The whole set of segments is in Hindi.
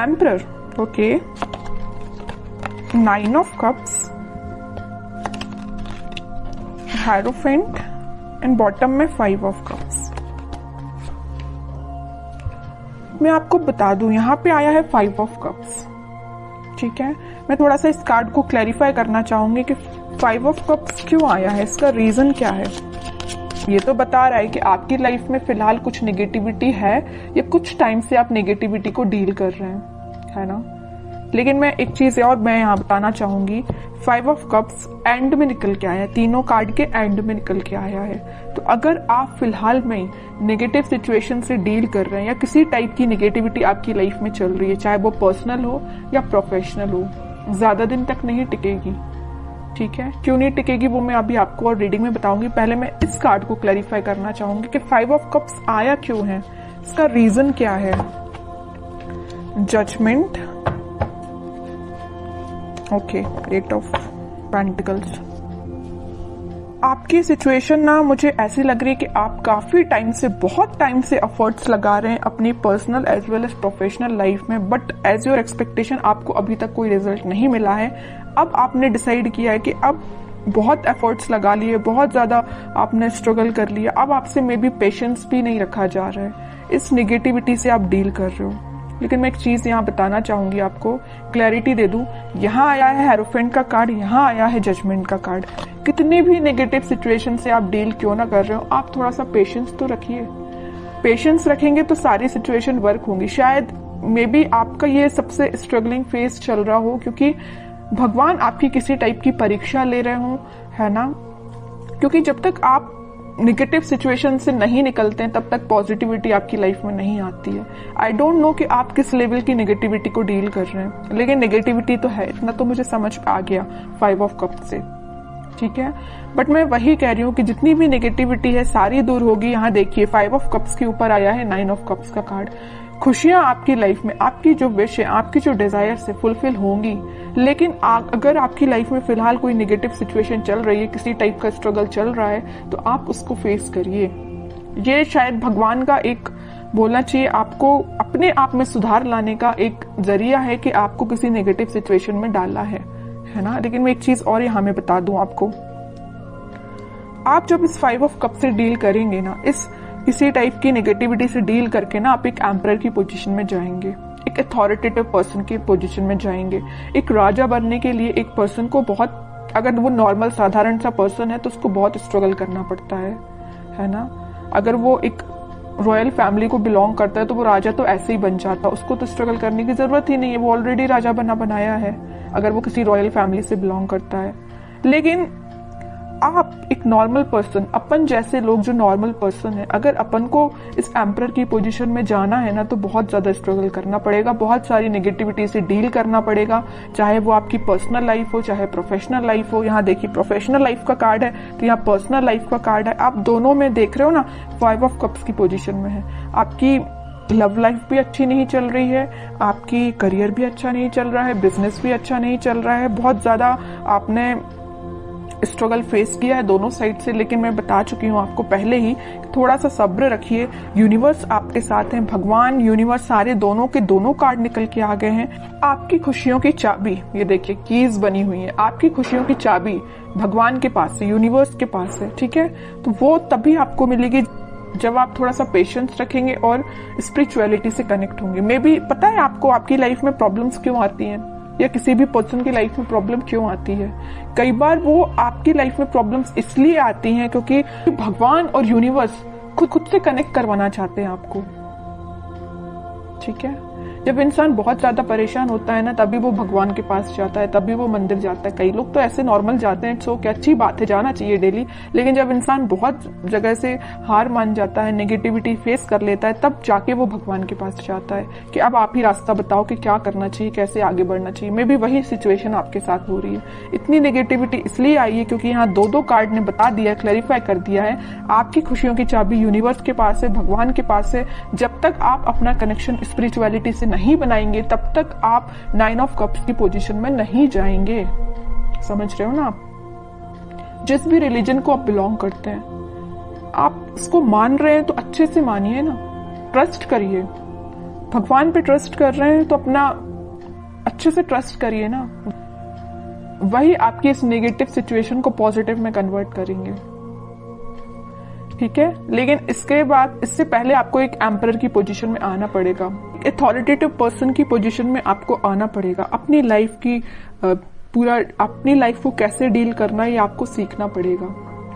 Emperor, okay, 9 of cups, hierophant and bottom में 5 ऑफ कप्स। मैं आपको बता दूं यहाँ पे आया है 5 ऑफ कप्स, ठीक है। मैं थोड़ा सा इस कार्ड को क्लैरिफाई करना चाहूंगी कि 5 ऑफ कप्स क्यों आया है, इसका रीजन क्या है। ये तो बता रहा है कि आपकी लाइफ में फिलहाल कुछ नेगेटिविटी है या कुछ टाइम से आप नेगेटिविटी को डील कर रहे हैं, है ना। लेकिन मैं एक चीज और मैं यहाँ बताना चाहूंगी, 5 ऑफ कप्स एंड में निकल के आया है, तीनों कार्ड के एंड में निकल के आया है। तो अगर आप फिलहाल में नेगेटिव सिचुएशन से डील कर रहे हैं या किसी टाइप की नेगेटिविटी आपकी लाइफ में चल रही है, चाहे वो पर्सनल हो या प्रोफेशनल हो, ज्यादा दिन तक नहीं टिकेगी, ठीक है। क्यों नहीं टिकेगी वो मैं अभी आपको और रीडिंग में बताऊंगी। पहले मैं इस कार्ड को क्लैरिफाई करना चाहूंगी कि 5 ऑफ कप्स आया क्यों है, इसका रीजन क्या है। Judgement, okay, 8 of pentacles. आपकी सिचुएशन ना मुझे ऐसी लग रही है कि आप काफी टाइम से, बहुत टाइम से एफर्ट्स लगा रहे हैं अपनी personal as well as professional life में, बट एज योर एक्सपेक्टेशन आपको अभी तक कोई रिजल्ट नहीं मिला है। अब आपने डिसाइड किया है कि अब बहुत एफर्ट्स लगा लिए, बहुत ज्यादा आपने स्ट्रगल कर लिया, अब आपसे मे बी पेशेंस भी नहीं रखा जा रहा है, इस निगेटिविटी से आप डील कर रहे हो। लेकिन मैं एक चीज यहाँ बताना चाहूंगी, आपको क्लैरिटी दे दूं। यहाँ आया है हेरोफेंट का कार्ड, यहाँ आया है जजमेंट का कार्ड। कितनी भी नेगेटिव सिचुएशन से आप डील क्यों ना कर रहे हो, आप थोड़ा सा पेशेंस तो रखिए। पेशेंस रखेंगे तो सारी सिचुएशन वर्क होंगी। शायद मे बी आपका ये सबसे स्ट्रगलिंग फेज चल रहा हो, क्योंकि भगवान आपकी किसी टाइप की परीक्षा ले रहे हो, है ना। क्योंकि जब तक आप निगेटिव सिचुएशन से नहीं निकलते हैं तब तक पॉजिटिविटी आपकी लाइफ में नहीं आती है। आई डोंट नो कि आप किस लेवल की नेगेटिविटी को डील कर रहे हैं, लेकिन नेगेटिविटी तो है, इतना तो मुझे समझ आ गया 5 ऑफ कप्स से, ठीक है। बट मैं वही कह रही हूँ कि जितनी भी नेगेटिविटी है सारी दूर होगी। यहाँ देखिए 5 ऑफ कप्स के ऊपर आया है 9 ऑफ कप्स का कार्ड। खुशियां आपकी लाइफ में, आपकी जो विश है, आपकी जो डिजायर से फुलफिल होंगी। लेकिन अगर आपकी लाइफ में फिलहाल कोई नेगेटिव सिचुएशन चल रही है, किसी टाइप का स्ट्रगल चल रहा है, तो आप उसको फेस करिए। ये शायद भगवान का एक बोलना चाहिए आपको अपने आप में सुधार लाने का एक जरिया है कि आपको किसी नेगेटिव सिचुएशन में डाला है ना। लेकिन मैं एक चीज और यहाँ में बता दूं आपको, आप जब इस 5 ऑफ कप से डील करेंगे ना, इस किसी टाइप की नेगेटिविटी से डील करके ना, आप एक एम्परर की पोजीशन में जाएंगे, एक अथॉरिटेटिव पर्सन की पोजीशन में जाएंगे। एक राजा बनने के लिए एक पर्सन को बहुत, अगर वो नॉर्मल साधारण सा पर्सन है तो उसको बहुत स्ट्रगल करना पड़ता है ना। अगर वो एक रॉयल फैमिली को बिलोंग करता है तो वो राजा तो ऐसे ही बन जाता, उसको तो स्ट्रगल करने की जरूरत ही नहीं है, वो ऑलरेडी राजा बनाया है अगर वो किसी रॉयल फैमिली से बिलोंग करता है। लेकिन आप एक नॉर्मल पर्सन, अपन जैसे लोग जो नॉर्मल पर्सन है, अगर अपन को इस एम्परर की पोजीशन में जाना है ना, तो बहुत ज्यादा स्ट्रगल करना पड़ेगा, बहुत सारी नेगेटिविटी से डील करना पड़ेगा, चाहे वो आपकी पर्सनल लाइफ हो चाहे प्रोफेशनल लाइफ हो। यहाँ देखिए प्रोफेशनल लाइफ का कार्ड है तो यहाँ पर्सनल लाइफ का कार्ड है। आप दोनों में देख रहे हो ना, 5 ऑफ कप्स की पोजीशन में है। आपकी लव लाइफ भी अच्छी नहीं चल रही है, आपकी करियर भी अच्छा नहीं चल रहा है, बिजनेस भी अच्छा नहीं चल रहा है, बहुत ज्यादा आपने स्ट्रगल फेस किया है दोनों साइड से। लेकिन मैं बता चुकी हूँ आपको पहले ही, थोड़ा सा सब्र रखिए, यूनिवर्स आपके साथ है, भगवान यूनिवर्स सारे दोनों के दोनों कार्ड निकल के आ गए हैं। आपकी खुशियों की चाबी, ये देखिए कीज बनी हुई है, आपकी खुशियों की चाबी भगवान के पास है, यूनिवर्स के पास है, ठीक है। तो वो तभी आपको मिलेगी जब आप थोड़ा सा पेशेंस रखेंगे और स्पिरिचुअलिटी से कनेक्ट होंगे। मे बी पता है आपको आपकी लाइफ में प्रॉब्लम्स क्यों आती हैं, या किसी भी पर्सन की लाइफ में प्रॉब्लम क्यों आती है। कई बार वो आपकी लाइफ में प्रॉब्लम्स इसलिए आती हैं क्योंकि भगवान और यूनिवर्स खुद से कनेक्ट करवाना चाहते हैं आपको, ठीक है। जब इंसान बहुत ज्यादा परेशान होता है ना, तभी वो भगवान के पास जाता है, तभी वो मंदिर जाता है। कई लोग तो ऐसे नॉर्मल जाते हैं, सो क्या अच्छी बात है, जाना चाहिए डेली। लेकिन जब इंसान बहुत जगह से हार मान जाता है, नेगेटिविटी फेस कर लेता है, तब जाके वो भगवान के पास जाता है कि अब आप ही रास्ता बताओ कि क्या करना चाहिए, कैसे आगे बढ़ना चाहिए। मे बी वही सिचुएशन आपके साथ हो रही है। इतनी नेगेटिविटी इसलिए आई है क्योंकि यहाँ दो कार्ड ने बता दिया, क्लैरिफाई कर दिया है, आपकी खुशियों की चाबी यूनिवर्स के पास है, भगवान के पास है। जब तक आप अपना कनेक्शन स्पिरिचुअलिटी से नहीं बनाएंगे तब तक आप 9 ऑफ कप्स की पोजीशन में नहीं जाएंगे। समझ रहे हो ना आप? जिस भी रिलीजन को आप बिलोंग करते हैं, आप इसको मान रहे हैं तो अच्छे से मानिए ना, ट्रस्ट करिए। भगवान पे ट्रस्ट कर रहे हैं तो अपना अच्छे से ट्रस्ट करिए ना, वही आपकी इस नेगेटिव सिचुएशन को पॉजिटिव में कन्वर्ट करेंगे। ठीक है, लेकिन इसके बाद, इससे पहले आपको एक एम्परर की पोजीशन में आना पड़ेगा, अथॉरिटेटिव पर्सन की पोजीशन में आपको आना पड़ेगा। अपनी लाइफ की अपनी लाइफ को कैसे डील करना है ये आपको सीखना पड़ेगा,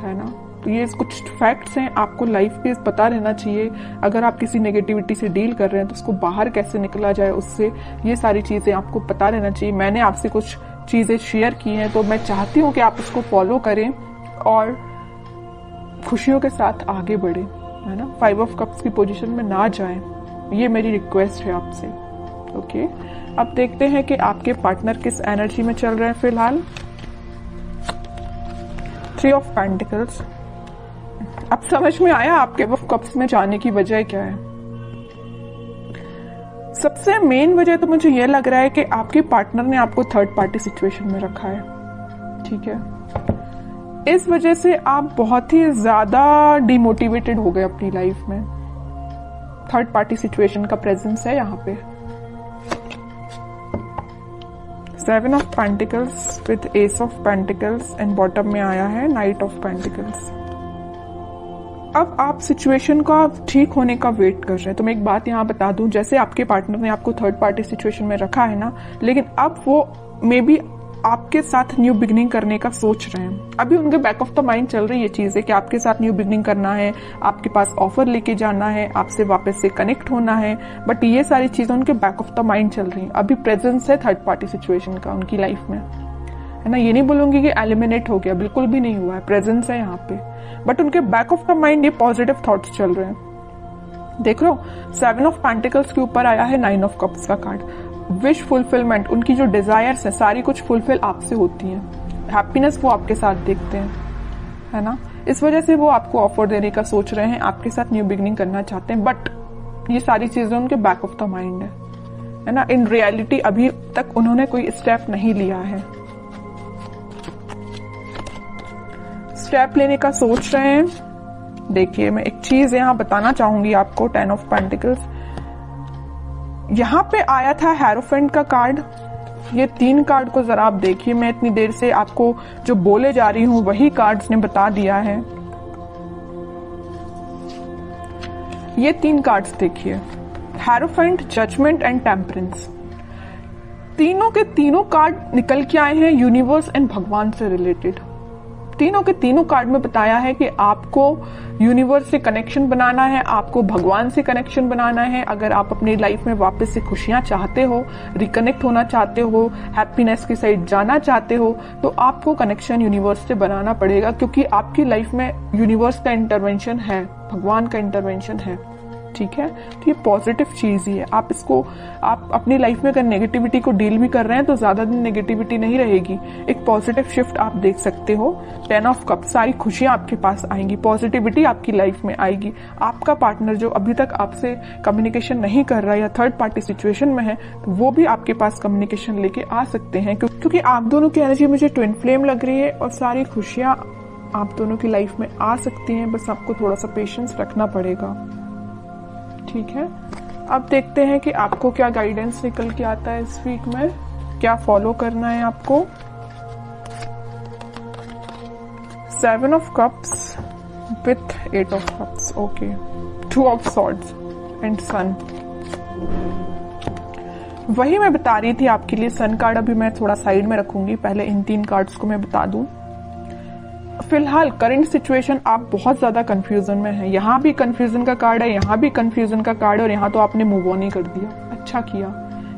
है ना। तो ये कुछ फैक्ट्स हैं, आपको लाइफ के पता रहना चाहिए। अगर आप किसी नेगेटिविटी से डील कर रहे हैं तो उसको बाहर कैसे निकला जाए उससे, ये सारी चीजें आपको पता रहना चाहिए। मैंने आपसे कुछ चीजें शेयर की हैं तो मैं चाहती हूँ कि आप उसको फॉलो करें और खुशियों के साथ आगे बढ़े, है ना। 5 ऑफ कप्स की पोजीशन में ना जाएं, ये मेरी रिक्वेस्ट है आपसे। ओके, अब देखते हैं कि आपके पार्टनर किस एनर्जी में चल रहे हैं फिलहाल। 3 ऑफ पेंटिकल्स। अब समझ में आया आपके ऑफ कप्स में जाने की वजह क्या है। सबसे मेन वजह तो मुझे यह लग रहा है कि आपके पार्टनर ने आपको थर्ड पार्टी सिचुएशन में रखा है। ठीक है, इस वजह से आप बहुत ही ज्यादा डिमोटिवेटेड हो गए अपनी लाइफ में। थर्ड पार्टी सिचुएशन का प्रेजेंस है यहाँ पे। 7 of pentacles with S of pentacles and bottom में आया है नाइट ऑफ पेंटिकल्स। अब आप सिचुएशन का ठीक होने का वेट कर रहे हैं। तो मैं एक बात यहाँ बता दूं, जैसे आपके पार्टनर ने आपको थर्ड पार्टी सिचुएशन में रखा है ना, लेकिन अब वो मे बी आपके साथ न्यू बिगनिंग करने का सोच रहे हैं। अभी उनके बैक ऑफ द माइंड चल रही है चीजें कि आपके साथ न्यू बिगनिंग करना है, आपके पास ऑफर लेके जाना है, आपसे वापस से कनेक्ट होना है, बट ये सारी चीजें उनके बैक ऑफ द माइंड चल रही हैं। अभी प्रेजेंस है थर्ड पार्टी सिचुएशन का उनकी लाइफ में, है ना। ये नहीं बोलूंगी कि एलिमिनेट हो गया, बिल्कुल भी नहीं हुआ है, प्रेजेंस है यहाँ पे, बट उनके बैक ऑफ द माइंड ये पॉजिटिव थॉट्स चल रहे हैं। देख लो, 7 ऑफ पेंटिकल्स के ऊपर आया है 9 ऑफ कप्स का कार्ड। विश फुलफिलमेंट, उनकी जो डिजायर्स है सारी कुछ फुलफिल आपसे होती हैं। हैप्पीनेस वो आपके साथ देखते हैं, है ना। इस वजह से वो आपको ऑफर देने का सोच रहे हैं, आपके साथ न्यू बिगनिंग करना चाहते हैं, बट ये सारी चीजें उनके बैक ऑफ द माइंड है ना। इन रियलिटी अभी तक उन्होंने कोई स्टेप नहीं लिया है, स्टेप लेने का सोच रहे हैं। देखिए, मैं एक चीज यहां बताना चाहूंगी आपको। 10 ऑफ पेंटिकल्स यहां पे आया था, हेरोफेंट का कार्ड। ये 3 कार्ड को जरा आप देखिए, मैं इतनी देर से आपको जो बोले जा रही हूं वही कार्ड्स ने बता दिया है। ये 3 कार्ड्स देखिए, हेरोफेंट, जजमेंट एंड टेम्परेंस। तीनों के तीनों कार्ड निकल के आए हैं यूनिवर्स एंड भगवान से रिलेटेड। तीनों के तीनों कार्ड में बताया है कि आपको यूनिवर्स से कनेक्शन बनाना है, आपको भगवान से कनेक्शन बनाना है। अगर आप अपनी लाइफ में वापस से खुशियां चाहते हो, रिकनेक्ट होना चाहते हो, हैप्पीनेस की साइड जाना चाहते हो, तो आपको कनेक्शन यूनिवर्स से बनाना पड़ेगा, क्योंकि आपकी लाइफ में यूनिवर्स का इंटरवेंशन है, भगवान का इंटरवेंशन है। ठीक है, तो ये पॉजिटिव चीज ही है। आप इसको, आप अपनी लाइफ में अगर नेगेटिविटी को डील भी कर रहे हैं तो ज्यादा दिन नेगेटिविटी नहीं रहेगी, एक पॉजिटिव शिफ्ट आप देख सकते हो। 10 ऑफ कप, सारी खुशियां आपके पास आएंगी, पॉजिटिविटी आपकी लाइफ में आएगी। आपका पार्टनर जो अभी तक आपसे कम्युनिकेशन नहीं कर रहा है या थर्ड पार्टी सिचुएशन में है, तो वो भी आपके पास कम्युनिकेशन लेके आ सकते हैं, क्योंकि आप दोनों की एनर्जी मुझे ट्विन फ्लेम लग रही है और सारी खुशियां आप दोनों की लाइफ में आ सकती हैं। बस आपको थोड़ा सा पेशेंस रखना पड़ेगा। ठीक है, अब देखते हैं कि आपको क्या गाइडेंस निकल के आता है इस वीक में, क्या फॉलो करना है आपको। 7 of cups with 8 of cups, okay. 2 of swords and sun. वही मैं बता रही थी आपके लिए, सन कार्ड अभी मैं थोड़ा साइड में रखूंगी, पहले इन 3 कार्ड्स को मैं बता दूं। फिलहाल करंट सिचुएशन आप बहुत ज्यादा कंफ्यूजन में हैं। यहाँ भी कंफ्यूजन का कार्ड है, यहाँ भी कंफ्यूजन का कार्ड है, और यहाँ तो आपने मूव ऑन ही कर दिया। अच्छा किया,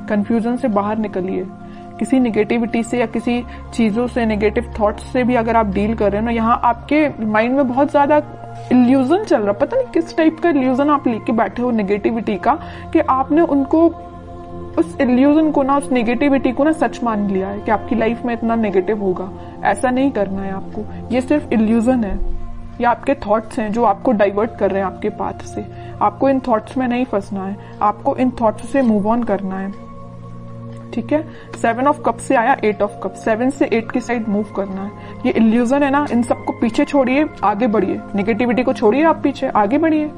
कंफ्यूजन से बाहर निकलिए। किसी नेगेटिविटी से या किसी चीजों से, नेगेटिव थॉट्स से भी अगर आप डील कर रहे हो ना, यहाँ आपके माइंड में बहुत ज्यादा इल्यूजन चल रहा, पता नहीं किस टाइप का इल्यूजन आप लेके बैठे हो नेगेटिविटी का, कि आपने उनको, उस इल्यूजन को ना, उस नेगेटिविटी को ना सच मान लिया है कि आपकी लाइफ में इतना नेगेटिव होगा। ऐसा नहीं करना है आपको, ये सिर्फ इल्यूजन है, ये आपके थॉट्स हैं जो आपको डाइवर्ट कर रहे हैं आपके पाथ से। आपको इन थॉट्स में नहीं फंसना है, आपको इन थॉट्स से मूव ऑन करना है। ठीक है, 7 ऑफ कप से आया 8 ऑफ कप, 7 से 8 की साइड मूव करना है। ये इल्यूजन है ना, इन सबको पीछे छोड़िए, आगे बढ़िए। नेगेटिविटी को छोड़िए, आप पीछे आगे बढ़िए।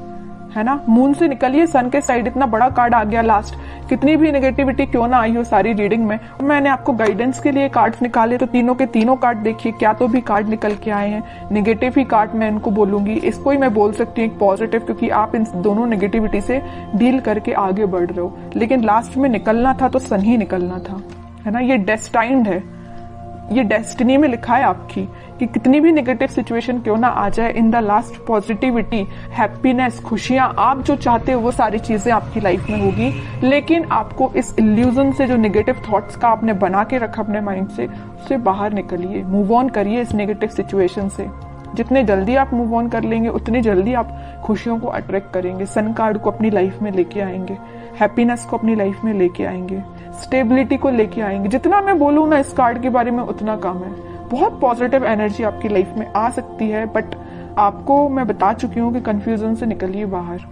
है ना। मून से निकलिए, सन के साइड इतना बड़ा कार्ड आ गया लास्ट, कितनी भी नेगेटिविटी क्यों ना आई हो सारी रीडिंग में। मैंने आपको गाइडेंस के लिए कार्ड्स निकाले तो तीनों के तीनों कार्ड देखिए, क्या तो भी कार्ड निकल के आए हैं। नेगेटिव ही कार्ड मैं इनको बोलूंगी, इसको ही मैं बोल सकती हूँ एक पॉजिटिव, क्योंकि आप इन दोनों नेगेटिविटी से डील करके आगे बढ़ रहे हो। लेकिन लास्ट में निकलना था तो सन ही निकलना था, है ना। ये डेस्टाइन्ड है, ये डेस्टिनी में लिखा है आपकी कि कितनी भी नेगेटिव सिचुएशन क्यों ना आ जाए, in the last positivity, happiness, खुशियां, आप जो चाहते हो वो सारी चीजें आपकी लाइफ में होगी। लेकिन आपको इस इल्यूजन से, जो नेगेटिव थॉट्स का आपने बना के रखा अपने माइंड से, उससे बाहर निकलिए, मूव ऑन करिए इस नेगेटिव सिचुएशन से। जितने जल्दी आप मूव ऑन कर लेंगे उतनी जल्दी आप खुशियों को अट्रैक्ट करेंगे, सन कार्ड को अपनी लाइफ में लेके आएंगे, हैप्पीनेस को अपनी लाइफ में लेके आएंगे, स्टेबिलिटी को लेके आएंगे। जितना मैं बोलूँ ना इस कार्ड के बारे में उतना कम है। बहुत पॉजिटिव एनर्जी आपकी लाइफ में आ सकती है, बट आपको मैं बता चुकी हूँ कि कंफ्यूजन से निकलिए बाहर।